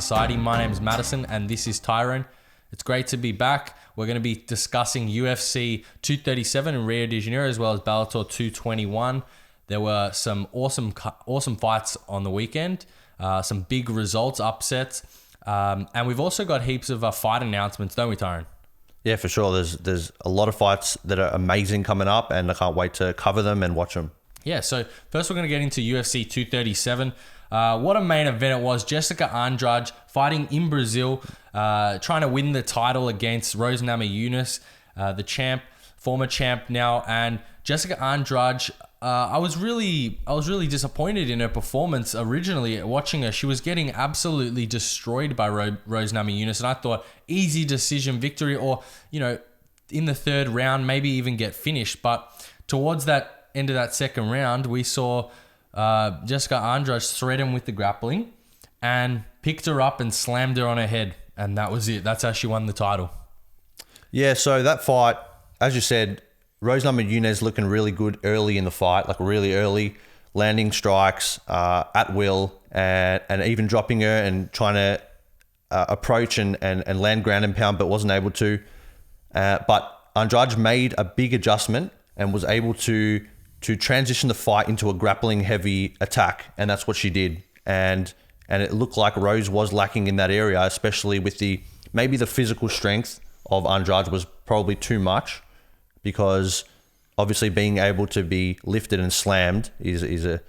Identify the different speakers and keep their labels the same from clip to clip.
Speaker 1: CombatSociety. My name is Madison and this is Tyrone. It's great to be back. We're going to be discussing UFC 237 in Rio de Janeiro as well as Bellator 221. There were some awesome fights on the weekend, some big results, upsets, and we've also got heaps of fight announcements, don't we, Tyrone?
Speaker 2: Yeah, for sure. There's a lot of fights that are amazing coming up, and I can't wait to cover them and watch them.
Speaker 1: Yeah, so first we're going to get into UFC 237. What a main event it was. Jessica Andrade fighting in Brazil, trying to win the title against Rose Namajunas, the former champ now. And Jessica Andrade, I was really disappointed in her performance originally. Watching her, she was getting absolutely destroyed by Rose Namajunas, and I thought easy decision victory, or in the third round maybe even get finished. But towards that end of that second round, we saw Jessica Andrade threaten with the grappling and picked her up and slammed her on her head, and that was it. That's how she won the title.
Speaker 2: Yeah, so that fight, as you said, Rose Namajunas looking really good early in the fight, like really early, landing strikes at will, and even dropping her and trying to approach and land ground and pound, but wasn't able to. But Andrade made a big adjustment and was able to transition the fight into a grappling heavy attack, and that's what she did. And it looked like Rose was lacking in that area, especially with maybe the physical strength of Andrade was probably too much, because obviously being able to be lifted and slammed is a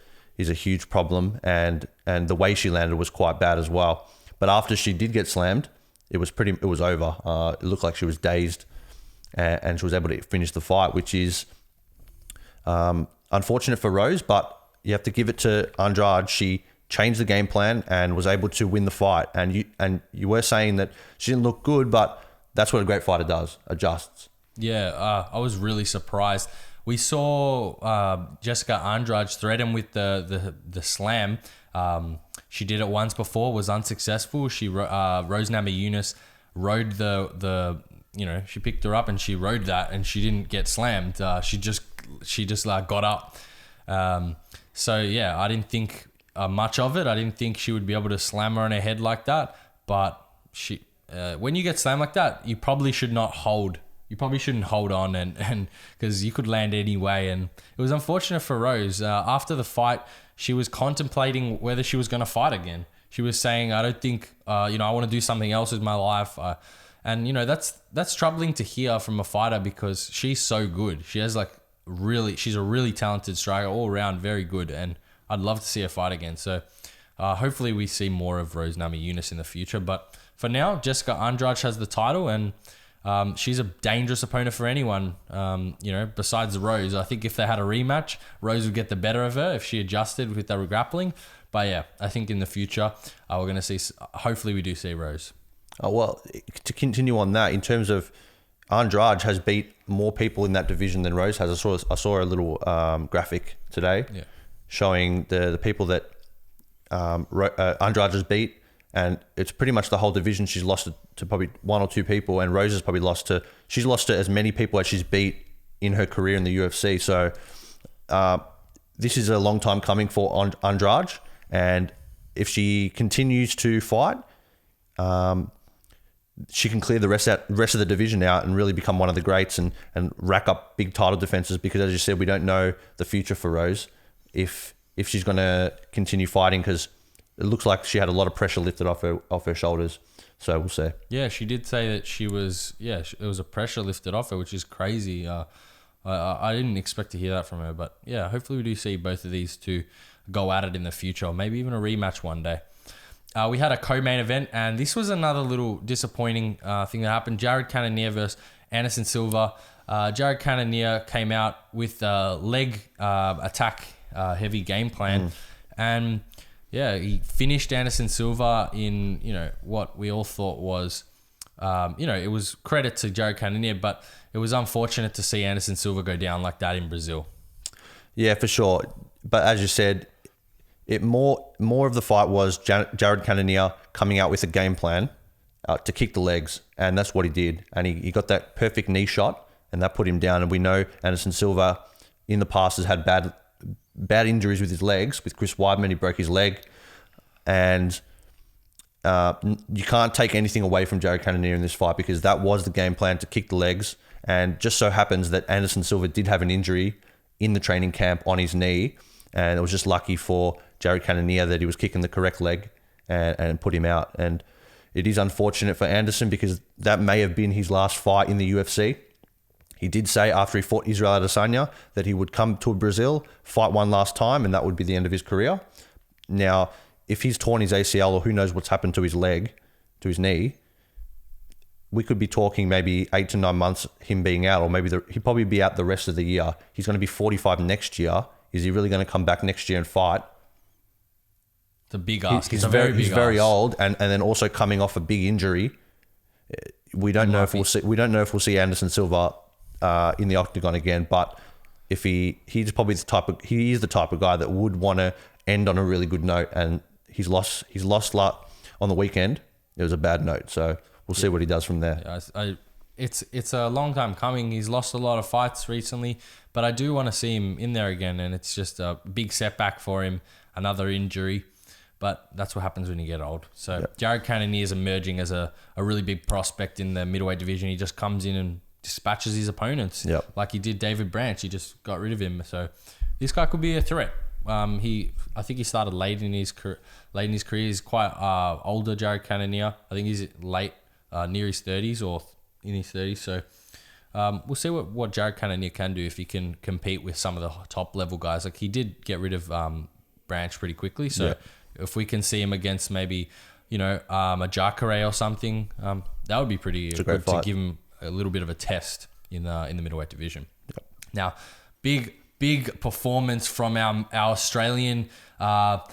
Speaker 2: huge problem, and the way she landed was quite bad as well. But after she did get slammed, it was over. It looked like she was dazed, and she was able to finish the fight, which is unfortunate for Rose, but you have to give it to Andrade. She changed the game plan and was able to win the fight. And you were saying that she didn't look good, but that's what a great fighter does, adjusts.
Speaker 1: Yeah, I was really surprised. We saw Jessica Andrade threaten with the slam. She did it once before, was unsuccessful. She Rose Namajunas rode she picked her up and she rode that, and she didn't get slammed. She just got up. So yeah, I didn't think much of it. I didn't think she would be able to slam her on her head like that. But when you get slammed like that, you probably should not hold. You probably shouldn't hold on, and because you could land anyway. And it was unfortunate for Rose. After the fight, she was contemplating whether she was going to fight again. She was saying, "I don't think, I want to do something else with my life." And that's troubling to hear from a fighter, because she's so good. She has she's a really talented striker all around, very good, and I'd love to see her fight again. So hopefully we see more of Rose Namajunas in the future. But for now, Jessica Andrade has the title, and she's a dangerous opponent for anyone, besides Rose. I think if they had a rematch, Rose would get the better of her if she adjusted with the grappling. But yeah, I think in the future, we're going to see, hopefully we do see Rose.
Speaker 2: Well, to continue on that, in terms of Andrade has beat more people in that division than Rose has. I saw a little graphic today showing the people that Andrade has beat, and it's pretty much the whole division. She's lost to probably one or two people, and Rose has probably lost to as many people as she's beat in her career in the UFC. So this is a long time coming for Andrade, and if she continues to fight, she can clear the rest of the division out and really become one of the greats and rack up big title defenses, because as you said, we don't know the future for Rose if she's going to continue fighting, because it looks like she had a lot of pressure lifted off her shoulders. So we'll see. Yeah,
Speaker 1: she did say that there was a pressure lifted off her, which is crazy. I didn't expect to hear that from her, but yeah, hopefully we do see both of these two go at it in the future, or maybe even a rematch one day. We had a co-main event, and this was another little disappointing thing that happened. Jared Cannonier versus Anderson Silva. Jared Cannonier came out with a leg attack heavy game plan, and yeah, he finished Anderson Silva in what we all thought was, it was credit to Jared Cannonier, but it was unfortunate to see Anderson Silva go down like that in Brazil.
Speaker 2: Yeah, for sure. But as you said, more of the fight was Jared Cannonier coming out with a game plan to kick the legs, and that's what he did. And he got that perfect knee shot, and that put him down. And we know Anderson Silva in the past has had bad injuries with his legs. With Chris Weidman, he broke his leg, and you can't take anything away from Jared Cannonier in this fight because that was the game plan, to kick the legs. And just so happens that Anderson Silva did have an injury in the training camp on his knee, and it was just lucky for Jared Cannonier that he was kicking the correct leg and put him out. And it is unfortunate for Anderson because that may have been his last fight in the UFC. He did say after he fought Israel Adesanya that he would come to Brazil, fight one last time, and that would be the end of his career. Now, if he's torn his ACL or who knows what's happened to his leg, to his knee, we could be talking maybe 8 to 9 months him being out, or maybe he'd probably be out the rest of the year. He's going to be 45 next year. Is he really going to come back next year and fight?
Speaker 1: It's a big ask.
Speaker 2: He's very old, and then also coming off a big injury. We don't know if we'll see Anderson Silva in the octagon again. But if he's probably he is the type of guy that would want to end on a really good note, and he's lost on the weekend. It was a bad note, so we'll see what he does from there.
Speaker 1: Yeah, it's a long time coming. He's lost a lot of fights recently, but I do want to see him in there again, and it's just a big setback for him, another injury. But that's what happens when you get old. So yep. Jared Cannonier is emerging as a really big prospect in the middleweight division. He just comes in and dispatches his opponents.
Speaker 2: Yep.
Speaker 1: Like he did David Branch. He just got rid of him. So this guy could be a threat. I think he started late in his career. He's quite older, Jared Cannonier. I think he's late, near his 30s or in his 30s. So we'll see what Jared Cannonier can do if he can compete with some of the top level guys. Like he did get rid of Branch pretty quickly. So if we can see him against maybe, a Jacare or something, that would be pretty good to give him a little bit of a test in the middleweight division. Yep. Now, big performance from our Australian man,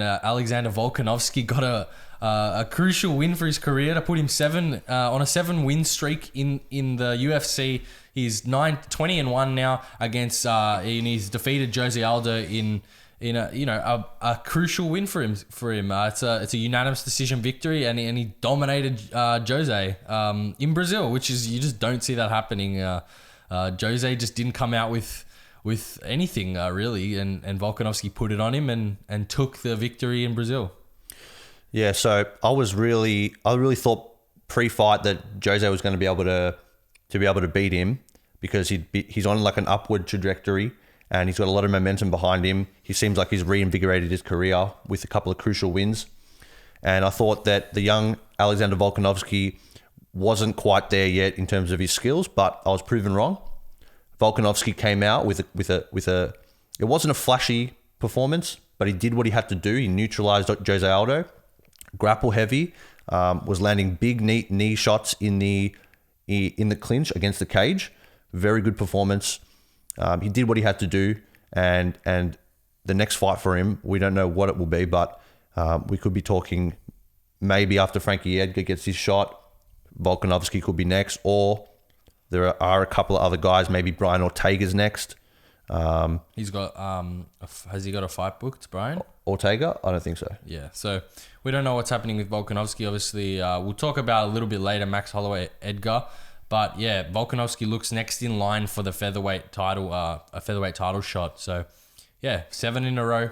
Speaker 1: Alexander Volkanovski got a crucial win for his career to put him on a 7-win streak in the UFC. He's 20-1 now against and he's defeated Jose Aldo in a crucial win for him. It's a unanimous decision victory, and he dominated Jose in Brazil, which is, you just don't see that happening. Jose just didn't come out with anything really, and Volkanovski put it on him and took the victory in Brazil.
Speaker 2: Yeah, so I really thought pre-fight that Jose was going to be able to beat him because he's on like an upward trajectory and he's got a lot of momentum behind him. He seems like he's reinvigorated his career with a couple of crucial wins. And I thought that the young Alexander Volkanovski wasn't quite there yet in terms of his skills, but I was proven wrong. Volkanovski came out with a it wasn't a flashy performance, but he did what he had to do. He neutralized Jose Aldo, grapple heavy, was landing big knee shots in the clinch against the cage. Very good performance. He did what he had to do, and the next fight for him, we don't know what it will be, but we could be talking maybe after Frankie Edgar gets his shot, Volkanovski could be next, or there are a couple of other guys, maybe Brian Ortega's next.
Speaker 1: He's got has he got a fight booked, Brian?
Speaker 2: Ortega? I don't think so.
Speaker 1: Yeah, so we don't know what's happening with Volkanovski. Obviously, we'll talk about a little bit later Max Holloway, Edgar. But yeah, Volkanovski looks next in line for the featherweight title, a featherweight title shot. So yeah, 7 in a row,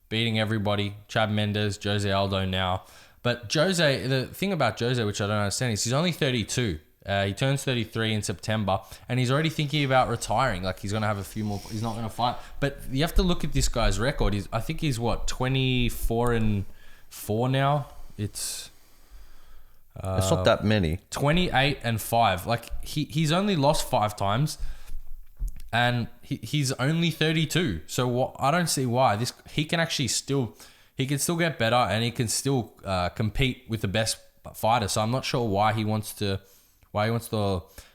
Speaker 1: beating everybody. Chad Mendes, Jose Aldo now. But Jose, the thing about Jose, which I don't understand, is he's only 32. He turns 33 in September, and he's already thinking about retiring. Like he's going to have a few more. He's not going to fight. But you have to look at this guy's record. I think he's 24-4 now. It's
Speaker 2: not that many.
Speaker 1: 28-5. Like he's only lost 5 times, and he's only 32. So I don't see why he can still get better, and he can still compete with the best fighter. So I'm not sure why he wants to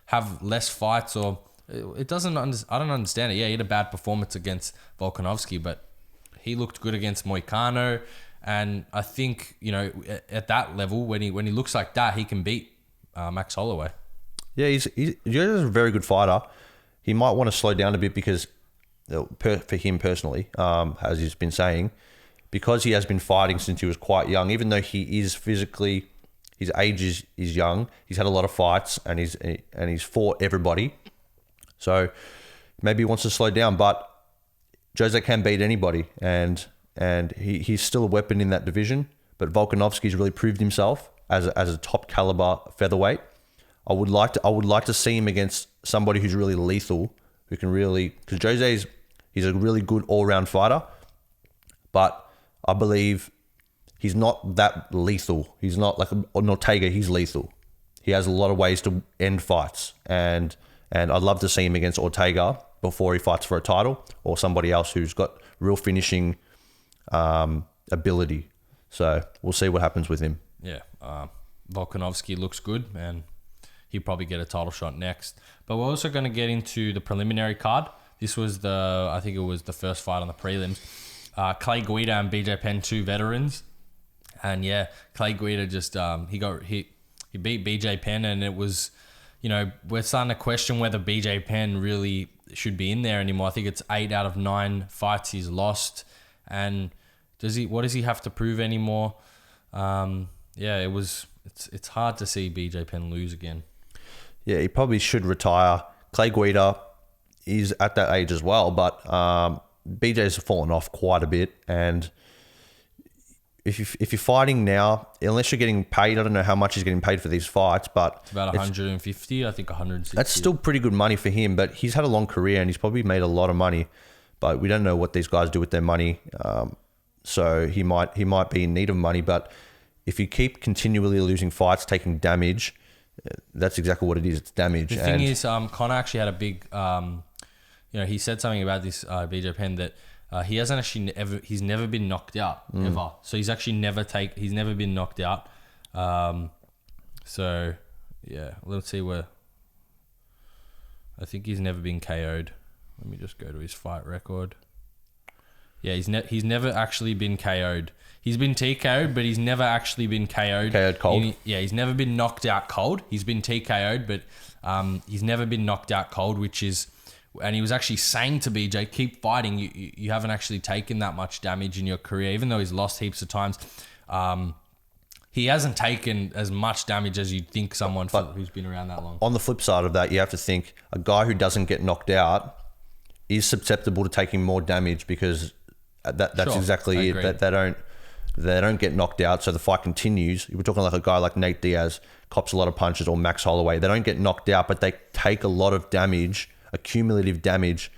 Speaker 1: have less fights, or it doesn't. I don't understand it. Yeah, he had a bad performance against Volkanovski, but he looked good against Moicano. And I think, at that level, when he looks like that, he can beat Max Holloway. Yeah, he's
Speaker 2: a very good fighter. He might want to slow down a bit because, for him personally, as he's been saying, because he has been fighting since he was quite young, even though he is physically, his age is young, he's had a lot of fights and he's fought everybody. So maybe he wants to slow down, but Jose can beat anybody, and he's still a weapon in that division. but Volkanovski's really proved himself as a top caliber featherweight. I would like to see him against somebody who's really lethal, who can really, because he's a really good all-round fighter, but I believe he's not that lethal. He's not like an Ortega. He's lethal. He has a lot of ways to end fights, and I'd love to see him against Ortega before he fights for a title, or somebody else who's got real finishing ability. So we'll see what happens with him.
Speaker 1: Yeah, Volkanovski looks good, and he'll probably get a title shot next. But we're also going to get into the preliminary card. This was I think it was the first fight on the prelims. Clay Guida and BJ Penn, 2 veterans. And yeah, Clay Guida just, he beat BJ Penn, and it was, we're starting to question whether BJ Penn really should be in there anymore. I think it's 8 out of 9 fights he's lost. And what does he have to prove anymore? It's hard to see BJ Penn lose again.
Speaker 2: Yeah, he probably should retire. Clay Guida is at that age as well, but BJ's fallen off quite a bit. And if you're fighting now, unless you're getting paid, I don't know how much he's getting paid for these fights, but
Speaker 1: it's about 150, I think 160.
Speaker 2: That's still pretty good money for him, but he's had a long career and he's probably made a lot of money, but we don't know what these guys do with their money. So he might be in need of money, but if you keep continually losing fights, taking damage, that's exactly what it is. It's damage.
Speaker 1: The thing is, Conor actually had a big, he said something about this BJ Penn that he hasn't actually he's never been knocked out ever. So he's actually never been knocked out. So yeah, let's see where. I think he's never been KO'd. Let me just go to his fight record. Yeah, he's never actually been KO'd. He's been TKO'd, but he's never actually been KO'd.
Speaker 2: KO'd cold.
Speaker 1: He's never been knocked out cold. He's been TKO'd, but he's never been knocked out cold, which is... And he was actually saying to BJ, keep fighting. You haven't actually taken that much damage in your career, even though he's lost heaps of times. He hasn't taken as much damage as you'd think someone who's been around that long.
Speaker 2: On the flip side of that, you have to think a guy who doesn't get knocked out is susceptible to taking more damage because that's exactly it. They don't get knocked out, so the fight continues. We're talking like a guy like Nate Diaz, cops a lot of punches, or Max Holloway. They don't get knocked out, but they take a lot of damage, accumulative damage,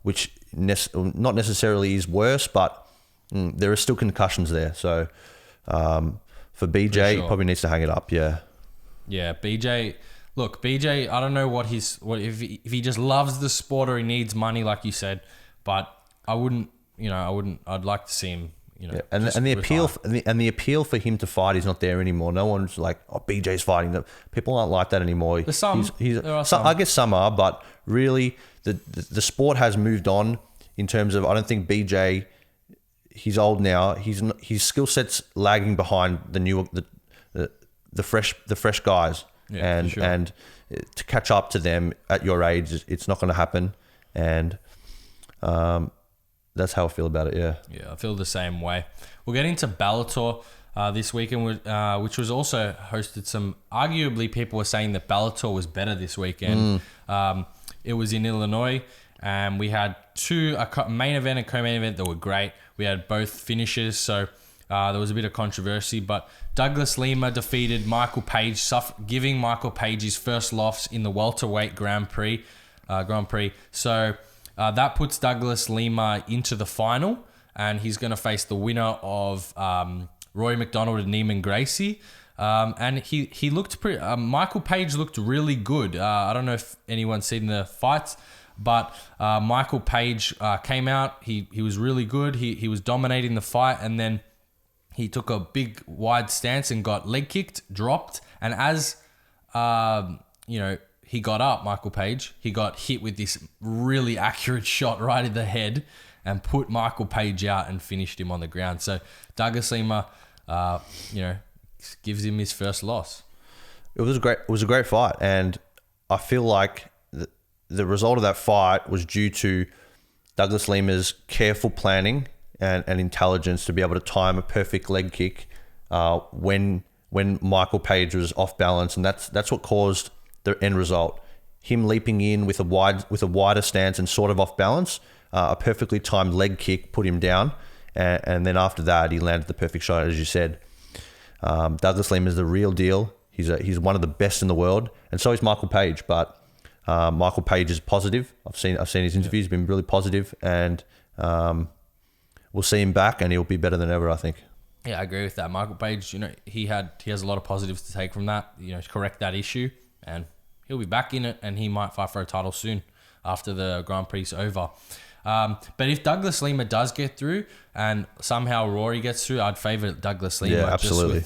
Speaker 2: which not necessarily is worse, but there are still concussions there. So for BJ, he probably needs to hang it up. Yeah.
Speaker 1: Yeah, BJ. Look, BJ. I don't know if he just loves the sport or he needs money, like you said. But I wouldn't. I'd like to see him.
Speaker 2: Yeah. And the appeal for him to fight is not there anymore. No one's like, oh, BJ's fighting. People aren't like that anymore.
Speaker 1: There are some.
Speaker 2: I guess some are, but really the sport has moved on in terms of, I don't think BJ, he's old now. His skill set's lagging behind the fresh guys. Yeah, and to catch up to them at your age, it's not going to happen. And that's how I feel about it, yeah.
Speaker 1: Yeah, I feel the same way. We'll get into Bellator this weekend, which was also hosted some... Arguably, people were saying that Bellator was better this weekend. It was in Illinois, and we had a main event and co-main event that were great. We had both finishes, so there was a bit of controversy, but Douglas Lima defeated Michael Page, giving Michael Page his first loss in the welterweight Grand Prix. So... that puts Douglas Lima into the final, and he's going to face the winner of Roy McDonald and Neiman Gracie. And he looked pretty... Michael Page looked really good. I don't know if anyone's seen the fights, but Michael Page came out. He was really good. He was dominating the fight, and then he took a big, wide stance and got leg kicked, dropped, and as... he got up, Michael Page. He got hit with this really accurate shot right in the head and put Michael Page out and finished him on the ground. So Douglas Lima, gives him his first loss.
Speaker 2: It was a great fight, and I feel like the result of that fight was due to Douglas Lima's careful planning and intelligence to be able to time a perfect leg kick when Michael Page was off balance, and that's what caused the end result. Him leaping in with a wider stance and sort of off balance, a perfectly timed leg kick put him down, and then after that, he landed the perfect shot, as you said. Douglas Lima is the real deal. He's one of the best in the world, and so is Michael Page. But Michael Page is positive. I've seen his interviews. He's been really positive, and we'll see him back, and he'll be better than ever, I think.
Speaker 1: Yeah, I agree with that. Michael Page, he has a lot of positives to take from that. Correct that issue, and he'll be back in it, and he might fight for a title soon after the Grand Prix is over. But if Douglas Lima does get through, and somehow Rory gets through, I'd favour Douglas Lima.
Speaker 2: Yeah, absolutely.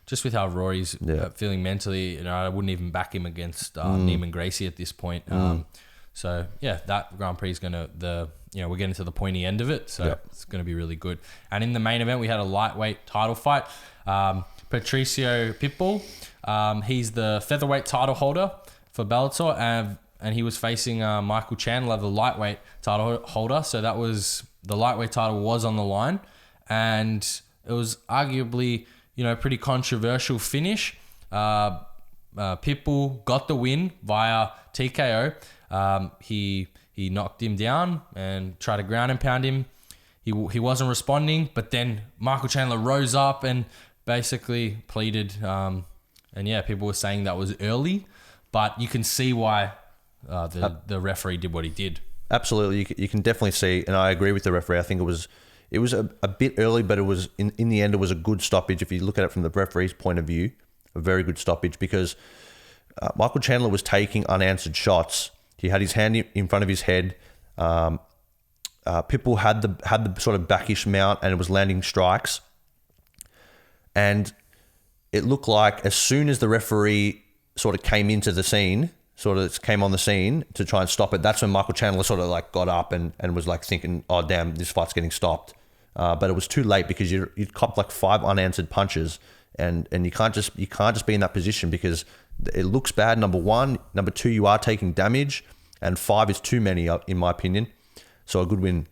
Speaker 1: Just with how Rory's feeling mentally, I wouldn't even back him against Neiman Gracie at this point. So yeah, that Grand Prix is we're getting to the pointy end of it, so it's gonna be really good. And in the main event, we had a lightweight title fight. Patrício Freire, he's the featherweight title holder for Bellator, and he was facing Michael Chandler, the lightweight title holder. So the lightweight title was on the line, and it was arguably pretty controversial finish. Pitbull got the win via TKO. He knocked him down and tried to ground and pound him. He wasn't responding, but then Michael Chandler rose up and basically pleaded. People were saying that was early, but you can see why the referee did what he did.
Speaker 2: Absolutely, you can definitely see, and I agree with the referee. I think it was a bit early, but it was in the end it was a good stoppage. If you look at it from the referee's point of view, a very good stoppage, because Michael Chandler was taking unanswered shots. He had his hand in front of his head. Pitbull had the sort of backish mount, and it was landing strikes. And it looked like as soon as the referee sort of came into the scene, came on the scene to try and stop it, that's when Michael Chandler sort of like got up and was like thinking, oh damn, this fight's getting stopped. But it was too late, because you'd copped like 5 unanswered punches, and you can't just be in that position, because it looks bad, number one. Number two, you are taking damage, and 5 is too many, in my opinion. So a good win.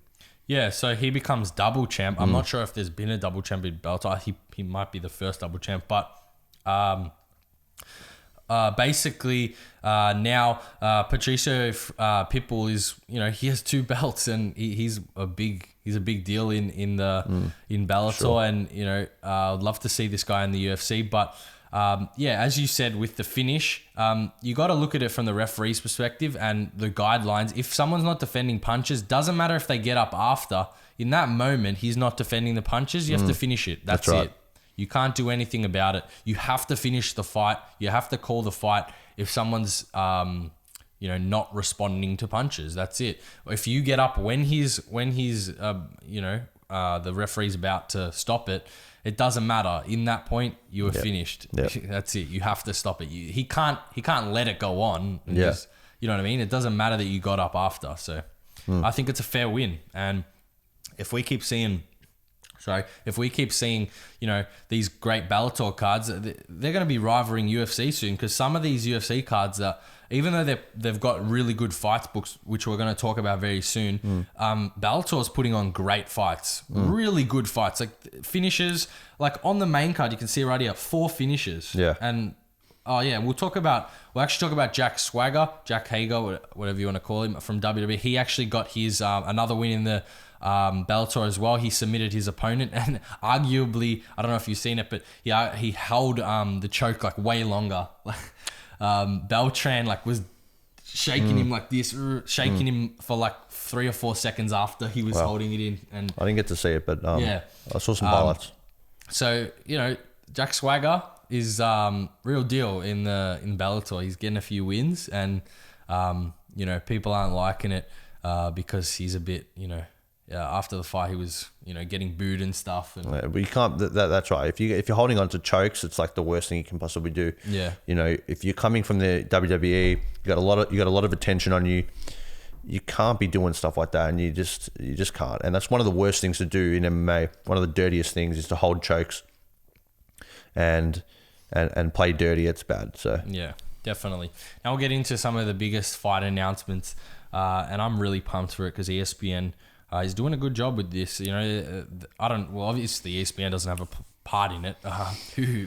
Speaker 1: Yeah, so he becomes double champ. I'm not sure if there's been a double champ in Bellator. He might be the first double champ, but basically now Patrício Pitbull is, he has 2 belts, and he's a big deal in Bellator. Sure. And I'd love to see this guy in the UFC, but as you said with the finish, you got to look at it from the referee's perspective and the guidelines. If someone's not defending punches, doesn't matter if they get up after. In that moment, he's not defending the punches. You have to finish it. That's right. It. You can't do anything about it. You have to finish the fight. You have to call the fight if someone's not responding to punches. That's it. If you get up when he's the referee's about to stop it, it doesn't matter. In that point, you are finished. Yep. That's it. You have to stop it. He can't let it go on. And just, you know what I mean? It doesn't matter that you got up after. So I think it's a fair win. And if we keep seeing, these great Bellator cards, they're going to be rivaling UFC soon, because some of these UFC cards are, even though they've got really good fights books, which we're going to talk about very soon, Bellator's putting on great fights, really good fights, like finishes. Like on the main card, you can see right here, 4 finishes. Yeah. And we'll actually talk about Jack Swagger, Jack Hager, whatever you want to call him, from WWE. He actually got his another win in the Bellator as well. He submitted his opponent, and arguably, I don't know if you've seen it, but he held the choke like way longer. Beltran was shaking him like this, shaking him for like 3 or 4 seconds after he was holding it in. And
Speaker 2: I didn't get to see it, but I saw some highlights.
Speaker 1: So Jack Swagger is real deal in Bellator. He's getting a few wins, and people aren't liking it because he's a bit after the fight he was getting booed and stuff. And
Speaker 2: but you can't. That's right. If you're holding on to chokes, it's like the worst thing you can possibly do.
Speaker 1: Yeah.
Speaker 2: If you're coming from the WWE, you got a lot of attention on you. You can't be doing stuff like that, and you just can't. And that's one of the worst things to do in MMA. One of the dirtiest things is to hold chokes and play dirty. It's bad. So
Speaker 1: yeah, definitely. Now we'll get into some of the biggest fight announcements, and I'm really pumped for it, because ESPN is doing a good job with this. Obviously ESPN doesn't have a part in it,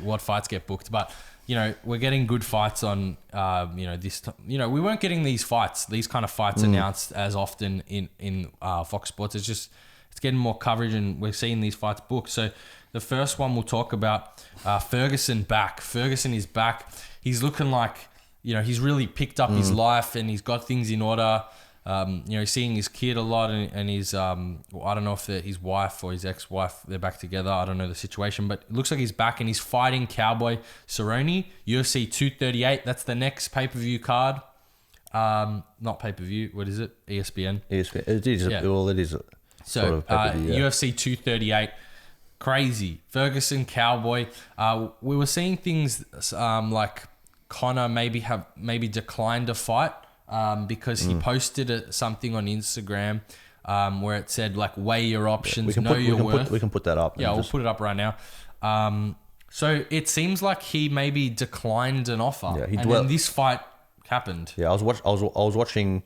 Speaker 1: what fights get booked, but we're getting good fights on, we weren't getting these kind of fights announced as often in Fox Sports. It's it's getting more coverage, and we're seeing these fights booked. So the first one we'll talk about, Ferguson back. Ferguson is back. He's looking like, he's really picked up his life, and he's got things in order. He's seeing his kid a lot, and his, I don't know if his wife or his ex-wife, they're back together. I don't know the situation, but it looks like he's back, and he's fighting Cowboy Cerrone, UFC 238. That's the next pay-per-view card. Not pay-per-view. What is it? ESPN.
Speaker 2: ESPN. It is.
Speaker 1: Yeah.
Speaker 2: Well, it is.
Speaker 1: So, UFC 238. Crazy. Ferguson, Cowboy. We were seeing things like Conor maybe declined a fight. Because he posted something on Instagram where it said like, weigh your options, know your worth.
Speaker 2: We can put that up.
Speaker 1: Yeah, we'll put it up right now. So it seems like he maybe declined an offer, and then this fight happened.
Speaker 2: Yeah, I was watching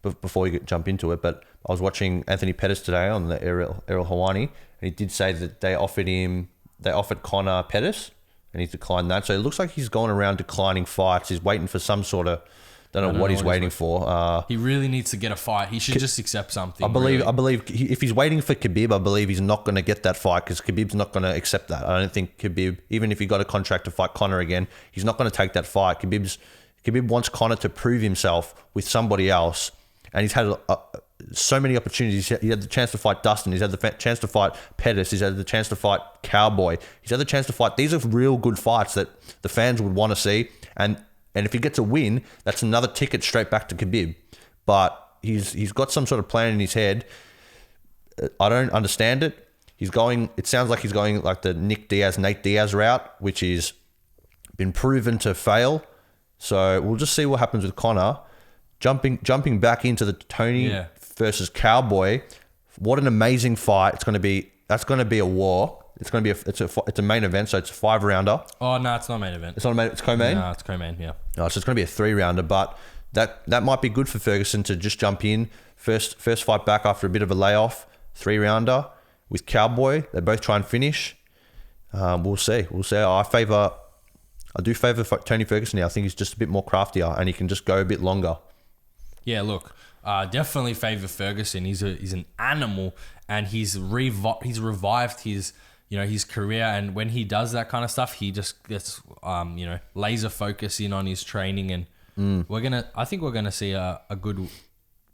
Speaker 2: before you jump into it, but I was watching Anthony Pettis today on the Ariel Helwani, and he did say that they offered Conor Pettis, and he declined that. So it looks like he's going around declining fights. He's waiting for some sort of. Don't know what he's waiting for. He
Speaker 1: really needs to get a fight. He should just accept something.
Speaker 2: I believe if he's waiting for Khabib, I believe he's not going to get that fight because Khabib's not going to accept that. I don't think Khabib, even if he got a contract to fight Conor again, he's not going to take that fight. Khabib wants Conor to prove himself with somebody else, and he's had so many opportunities. He had the chance to fight Dustin. He's had the chance to fight Pettis. He's had the chance to fight Cowboy. He's had the chance to fight. These are real good fights that the fans would want to see, and if he gets a win, that's another ticket straight back to Khabib. But he's got some sort of plan in his head. I don't understand it. It sounds like he's going like the Nate Diaz route, which is been proven to fail. So we'll just see what happens with Conor. Jumping back into the Tony versus Cowboy. What an amazing fight. That's going to be a war. It's going to be it's a main event, so it's a 5-rounder.
Speaker 1: Oh no, it's not main event.
Speaker 2: It's not main. It's co-main.
Speaker 1: No, it's co-main. Yeah.
Speaker 2: No, so it's going to be a 3-rounder, but that might be good for Ferguson to just jump in first fight back after a bit of a layoff, 3-rounder with Cowboy. They both try and finish. We'll see. I do favor Tony Ferguson now. I think he's just a bit more craftier and he can just go a bit longer.
Speaker 1: Yeah, look, definitely favor Ferguson. He's an animal, and he's revived his career, and when he does that kind of stuff, he just gets laser focus in on his training, and I think we're gonna see a good.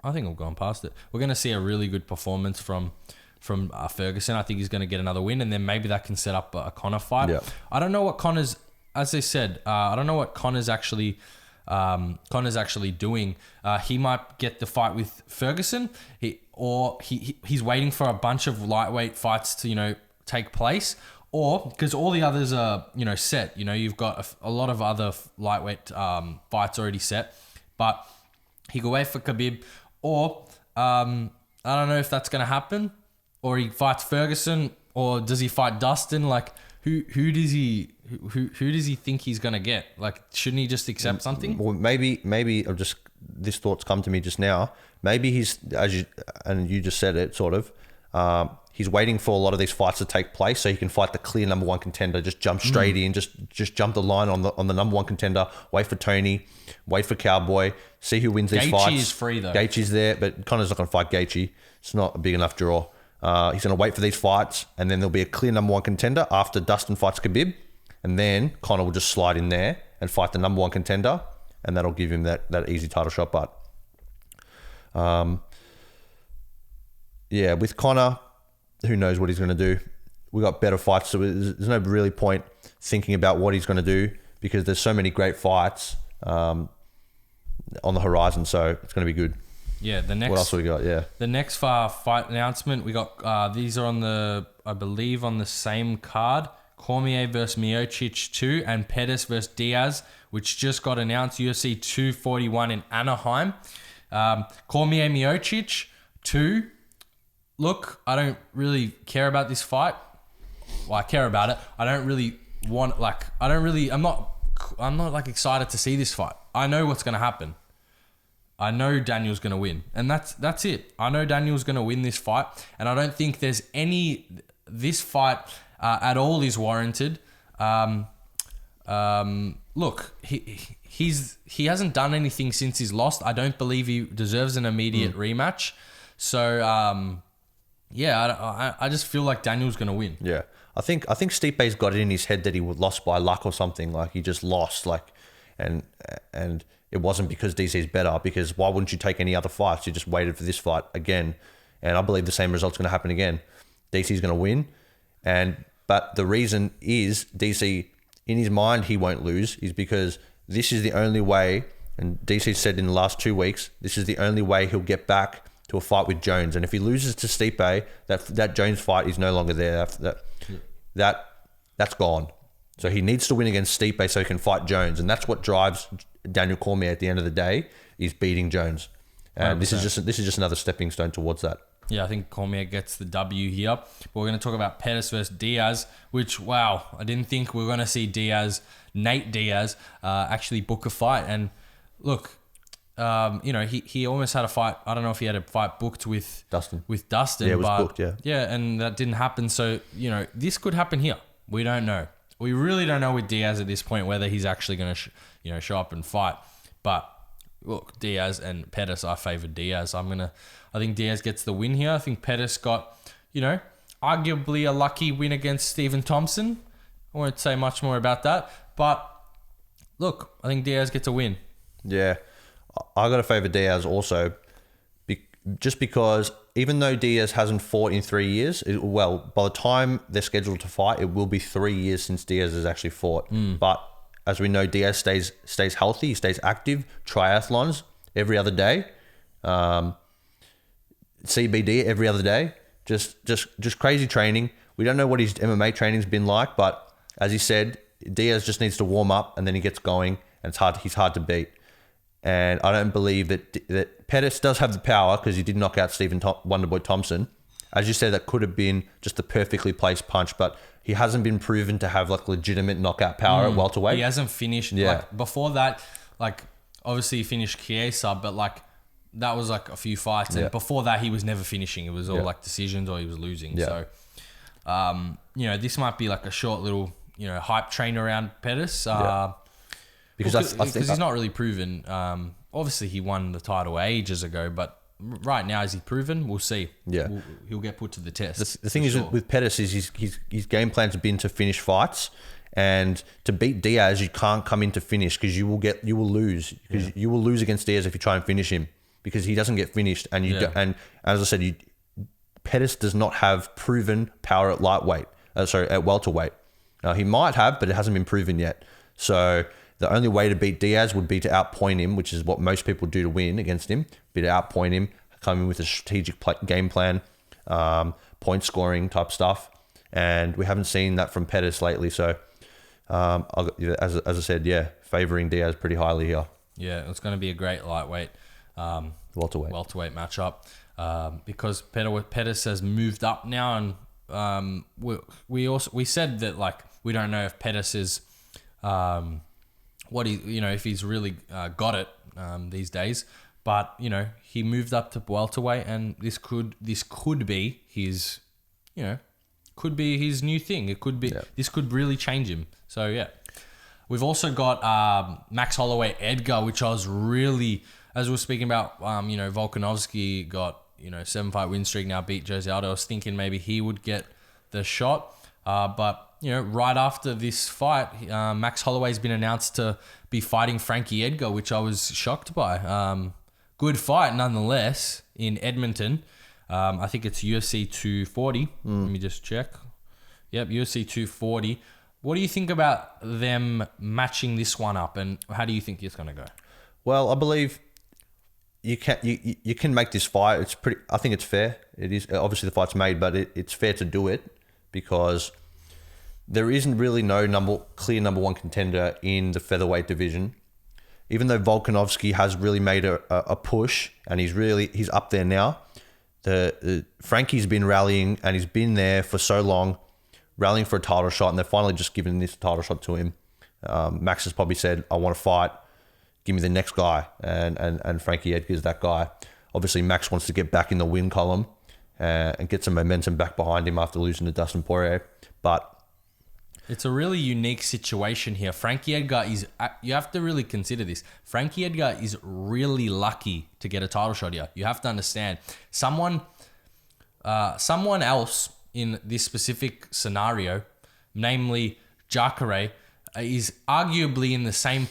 Speaker 1: I think I've gone past it. We're gonna see a really good performance from Ferguson. I think he's gonna get another win, and then maybe that can set up a Conor fight.
Speaker 2: Yeah.
Speaker 1: I don't know what Conor's, as I said, I don't know what Conor's actually doing. He might get the fight with Ferguson, he's waiting for a bunch of lightweight fights to take place, or because all the others are set. You've got a lot of other lightweight fights already set, but he could wait for Khabib, or I don't know if that's gonna happen, or he fights Ferguson, or does he fight Dustin? Like who does he think he's gonna get? Like, shouldn't he just accept something?
Speaker 2: Well, maybe this thought's come to me just now. Maybe he's, you just said it, sort of. He's waiting for a lot of these fights to take place so he can fight the clear number one contender. Just jump straight in, just jump the line on the number one contender. Wait for Tony, wait for Cowboy, see who wins these fights.
Speaker 1: Gaethje is free though.
Speaker 2: Gaethje's there, but Conor's not gonna fight Gaethje. It's not a big enough draw. He's gonna wait for these fights, and then there'll be a clear number one contender after Dustin fights Khabib. And then Conor will just slide in there and fight the number one contender, and that'll give him that easy title shot. But with Conor, who knows what he's going to do? We got better fights, so there's no really point thinking about what he's going to do because there's so many great fights on the horizon. So it's going to be good.
Speaker 1: Yeah.
Speaker 2: What else we got? Yeah.
Speaker 1: The next fight announcement we got. These are I believe on the same card. Cormier versus Miocic 2 and Pettis versus Diaz, which just got announced, UFC 241 in Anaheim. Cormier Miocic 2. Look, I don't really care about this fight. Well, I care about it. I don't really want, I'm not like excited to see this fight. I know what's going to happen. I know Daniel's going to win, and that's it. I know Daniel's going to win this fight, and I don't think there's this fight at all is warranted. Look, he hasn't done anything since he's lost. I don't believe he deserves an immediate rematch. So
Speaker 2: Yeah,
Speaker 1: I just feel like Daniel's going to win.
Speaker 2: Yeah. I think Stipe's got it in his head that he was lost by luck or something. Like he just lost, and it wasn't because DC's better. Because why wouldn't you take any other fights? You just waited for this fight again, and I believe the same result's going to happen again. DC's going to win, but the reason is DC in his mind he won't lose is because this is the only way. And DC said in the last 2 weeks, this is the only way he'll get back to a fight with Jones. And if he loses to Stipe, that Jones fight is no longer there. That's gone. So he needs to win against Stipe so he can fight Jones. And that's what drives Daniel Cormier at the end of the day, is beating Jones. And this is just another stepping stone towards that.
Speaker 1: Yeah, I think Cormier gets the W here. But we're going to talk about Pettis versus Diaz, which, wow, I didn't think we were going to see Nate Diaz, actually book a fight. And look, he almost had a fight. I don't know if he had a fight booked with Dustin.
Speaker 2: Yeah, it was booked, yeah.
Speaker 1: Yeah, and that didn't happen. So, this could happen here. We don't know. We really don't know with Diaz at this point whether he's actually going to, show up and fight. But look, Diaz and Pettis, I favor Diaz. I think Diaz gets the win here. I think Pettis got, arguably a lucky win against Stephen Thompson. I won't say much more about that. But look, I think Diaz gets a win.
Speaker 2: Yeah, I got to favor Diaz also, just because even though Diaz hasn't fought in 3 years, by the time they're scheduled to fight, it will be 3 years since Diaz has actually fought. But as we know, Diaz stays healthy, he stays active, triathlons every other day, CBD every other day, just crazy training. We don't know what his MMA training's been like, but as he said, Diaz just needs to warm up and then he gets going, and he's hard to beat. And I don't believe that Pettis does have the power, because he did knock out Stephen Wonderboy Thompson. As you said, that could have been just a perfectly placed punch, but he hasn't been proven to have legitimate knockout power at welterweight.
Speaker 1: He hasn't finished.
Speaker 2: Yeah.
Speaker 1: Before that, obviously he finished Chiesa, but that was a few fights. And before that, he was never finishing. It was all decisions, or he was losing. Yeah. So, this might be a short little, hype train around Pettis. Because he's not really proven. Obviously, he won the title ages ago, but right now, is he proven? We'll see.
Speaker 2: Yeah,
Speaker 1: he'll get put to the test.
Speaker 2: The thing is with Pettis is his game plans have been to finish fights, and to beat Diaz, you can't come in to finish, because you will lose, because you will lose against Diaz if you try and finish him, because he doesn't get finished, and and as I said, Pettis does not have proven power at at welterweight. He might have, but it hasn't been proven yet. So the only way to beat Diaz would be to outpoint him, which is what most people do to win against him. Be to outpoint him, come in with a strategic game plan, point scoring type stuff, and we haven't seen that from Pettis lately. So, as I said, favoring Diaz pretty highly here.
Speaker 1: Yeah, it's going to be a great lightweight, welterweight matchup, because Pettis has moved up now, and we said that we don't know if Pettis is if he's really got it these days, but he moved up to welterweight, and this could be his could be his new thing. It could be this could really change him. So we've also got Max Holloway Edgar, which I was really, as we were speaking about, Volkanovski got 7-fight win streak, now beat Jose Aldo. I was thinking maybe he would get the shot, but right after this fight, Max Holloway's been announced to be fighting Frankie Edgar, which I was shocked by. Good fight nonetheless in Edmonton. I think it's UFC 240. Let me just check. Yep, UFC 240. What do you think about them matching this one up, and how do you think it's going to go?
Speaker 2: Well, I believe you can make this fight. I think it's fair. It is obviously the fight's made, but it's fair to do it, because there isn't really no clear number one contender in the featherweight division. Even though Volkanovski has really made a push, and he's up there now, Frankie's been rallying, and he's been there for so long, rallying for a title shot, and they're finally just giving this title shot to him. Max has probably said, I want to fight, give me the next guy, and Frankie Edgar's that guy. Obviously, Max wants to get back in the win column and get some momentum back behind him after losing to Dustin Poirier, but
Speaker 1: it's a really unique situation here. Frankie Edgar is, you have to really consider this. Frankie Edgar is really lucky to get a title shot here. You have to understand. Someone, someone else in this specific scenario, namely Jacare, is arguably in the same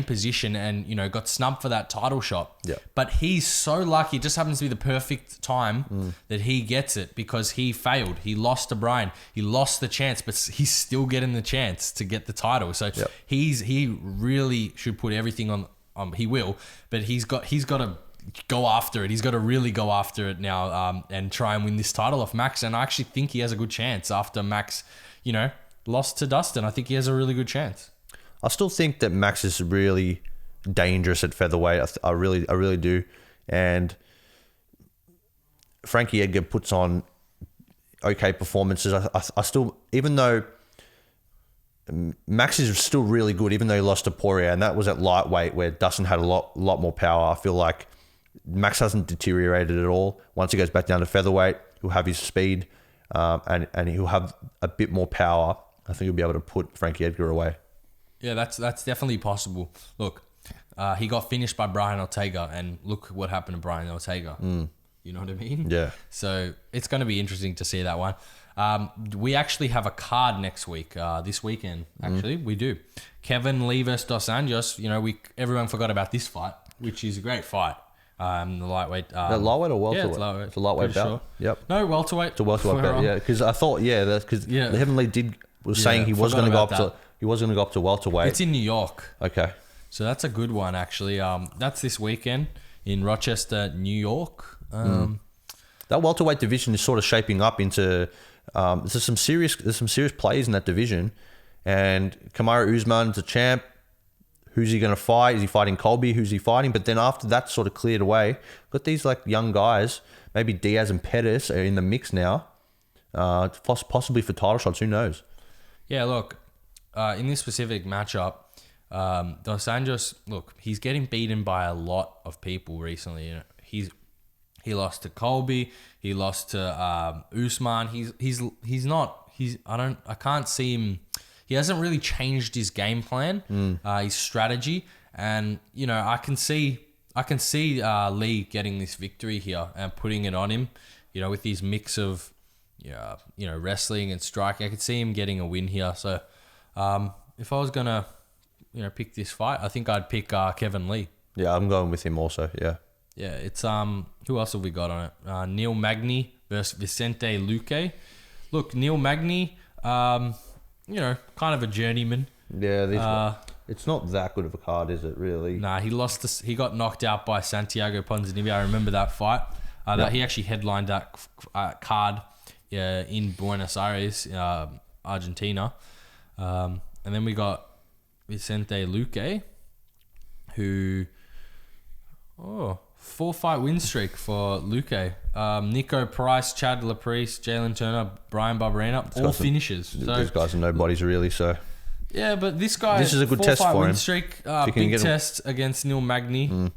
Speaker 1: position and, you know, got snubbed for that title shot.
Speaker 2: Yeah.
Speaker 1: But he's so lucky. It just happens to be the perfect time that he gets it because he failed. He lost to Brian. He lost the chance, but he's still getting the chance to get the title. So he really should put everything on. He will, but he's got to go after it. He's got to really go after it now and try and win this title off Max. And I actually think he has a good chance after Max, you know, lost to Dustin. I think he has a really good chance.
Speaker 2: I still think that Max is really dangerous at featherweight. I really do. And Frankie Edgar puts on okay performances. I still, even though Max is still really good, even though he lost to Poirier, and that was at lightweight where Dustin had a lot more power. I feel like Max hasn't deteriorated at all. Once he goes back down to featherweight, he'll have his speed and he'll have a bit more power. I think he'll be able to put Frankie Edgar away.
Speaker 1: Yeah, that's definitely possible. Look, he got finished by Brian Ortega, and look what happened to Brian Ortega. You know what I mean?
Speaker 2: Yeah.
Speaker 1: So it's going to be interesting to see that one. We actually have a card next week, this weekend, actually. We do. Kevin Lee versus Dos Anjos. You know, everyone forgot about this fight, which is a great fight. The lightweight.
Speaker 2: The lightweight or welterweight?
Speaker 1: Yeah, it's lightweight.
Speaker 2: It's a lightweight
Speaker 1: Pretty
Speaker 2: belt.
Speaker 1: Sure.
Speaker 2: Yep.
Speaker 1: No, welterweight.
Speaker 2: It's a welterweight belt, yeah. Because I thought, because Kevin Lee was saying he was going to go up to welterweight.
Speaker 1: It's in New York.
Speaker 2: Okay.
Speaker 1: So that's a good one, actually. That's this weekend in Rochester, New York.
Speaker 2: That welterweight division is sort of shaping up into there's some serious players in that division, and Kamaru Usman's a champ. Who's he going to fight? Is he fighting Colby? Who's he fighting? But then after that's sort of cleared away, got these like young guys. Maybe Diaz and Pettis are in the mix now, possibly for title shots. Who knows? Yeah,
Speaker 1: look, in this specific matchup, Dos Anjos, look, he's getting beaten by a lot of people recently. You know, he lost to Colby, he lost to Usman. I can't see him. He hasn't really changed his game plan, his strategy, and you know I can see Lee getting this victory here and putting it on him. You know, with his mix of wrestling and striking, I could see him getting a win here. So if I was gonna pick this fight, I think I'd pick Kevin Lee.
Speaker 2: Yeah, I'm going with him also. Yeah.
Speaker 1: Yeah, it's who else have we got on it? Neil Magny versus Vicente Luque. Look, Neil Magny, kind of a journeyman.
Speaker 2: Yeah, it's not that good of a card, is it? Really?
Speaker 1: Nah, he got knocked out by Santiago Ponzinibbio. I remember that fight. That he actually headlined that card in Buenos Aires, Argentina. And then we got Vicente Luque, who 4-fight win streak for Luque. Nico Price, Chad Laprice, Jalen Turner, Brian Barberena, all finishes.
Speaker 2: These guys are nobodies really, so...
Speaker 1: Yeah, but this guy...
Speaker 2: This is a good test for him.
Speaker 1: 4-fight win streak, big test against Neil Magny.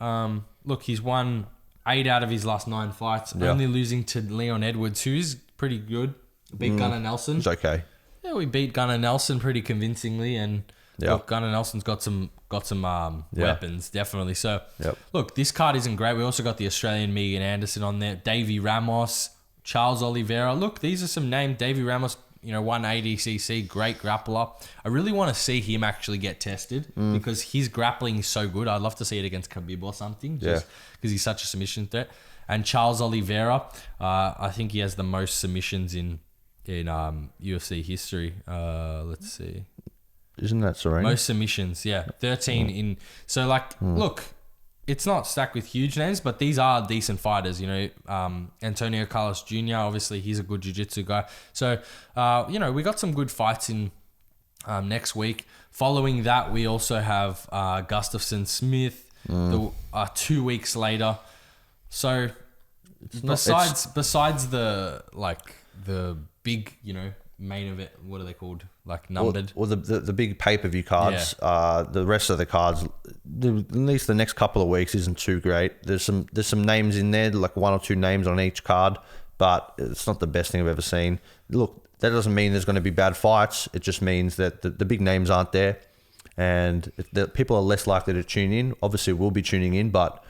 Speaker 1: Look, he's won 8 out of his last 9 fights, only losing to Leon Edwards, who is pretty good. Beat Gunnar Nelson.
Speaker 2: It's okay.
Speaker 1: Yeah, we beat Gunnar Nelson pretty convincingly, and look, Gunnar Nelson's got some weapons, definitely. So, look, this card isn't great. We also got the Australian Megan Anderson on there, Davy Ramos, Charles Oliveira. Look, these are some names. Davy Ramos, 180 cc, great grappler. I really want to see him actually get tested because his grappling is so good. I'd love to see it against Khabib or something, just because he's such a submission threat. And Charles Oliveira, I think he has the most submissions in UFC history. Let's see.
Speaker 2: Isn't that Cerrone?
Speaker 1: Most submissions, 13 in. So, look, it's not stacked with huge names, but these are decent fighters. Antonio Carlos Jr., obviously, he's a good jiu-jitsu guy. So, we got some good fights in next week. Following that, we also have Gustafsson Smith 2 weeks later. So, besides the big, main event, what are they called? Numbered?
Speaker 2: Or the big pay-per-view cards. The rest of the cards, at least the next couple of weeks, isn't too great. There's some names in there, like 1 or 2 names on each card, but it's not the best thing I've ever seen. Look, that doesn't mean there's going to be bad fights. It just means that the big names aren't there, and the people are less likely to tune in. Obviously, we'll be tuning in, but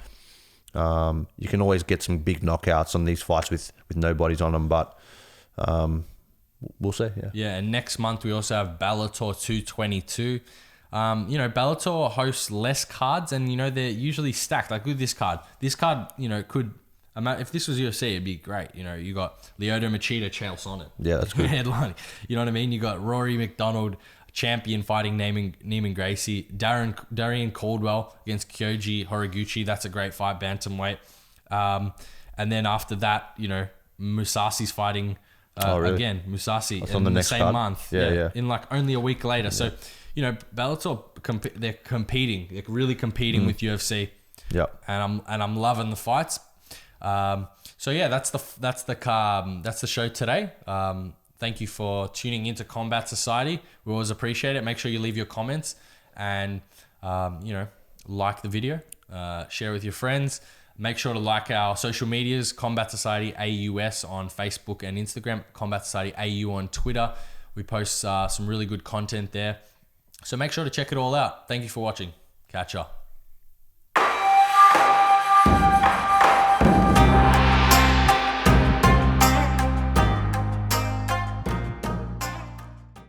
Speaker 2: You can always get some big knockouts on these fights with no bodies on them, but we'll see. Yeah.
Speaker 1: Yeah, and next month we also have Bellator 222. Bellator hosts less cards, and they're usually stacked. Like with this card, could. If this was UFC, it'd be great. You got Lyoto Machida, Chael Sonnen.
Speaker 2: Yeah, that's good.
Speaker 1: Headlining. You know what I mean? You got Rory McDonald, champion, fighting Neiman Gracie. Darian Caldwell against Kyoji Horiguchi. That's a great fight, bantamweight. And then after that, Musasi's fighting
Speaker 2: really?
Speaker 1: again. Musasi
Speaker 2: That's
Speaker 1: in
Speaker 2: on the next
Speaker 1: same
Speaker 2: card?
Speaker 1: month.
Speaker 2: Yeah.
Speaker 1: In like only a week later. So, Bellator, they're competing. They're really competing with UFC.
Speaker 2: Yeah.
Speaker 1: And I'm loving the fights. So yeah, that's the show today. Thank you for tuning into Combat Society. We always appreciate it. Make sure you leave your comments and like the video, share with your friends. Make sure to like our social medias, Combat Society AUS on Facebook and Instagram, Combat Society AU on Twitter. We post some really good content there. So make sure to check it all out. Thank you for watching. Catch ya.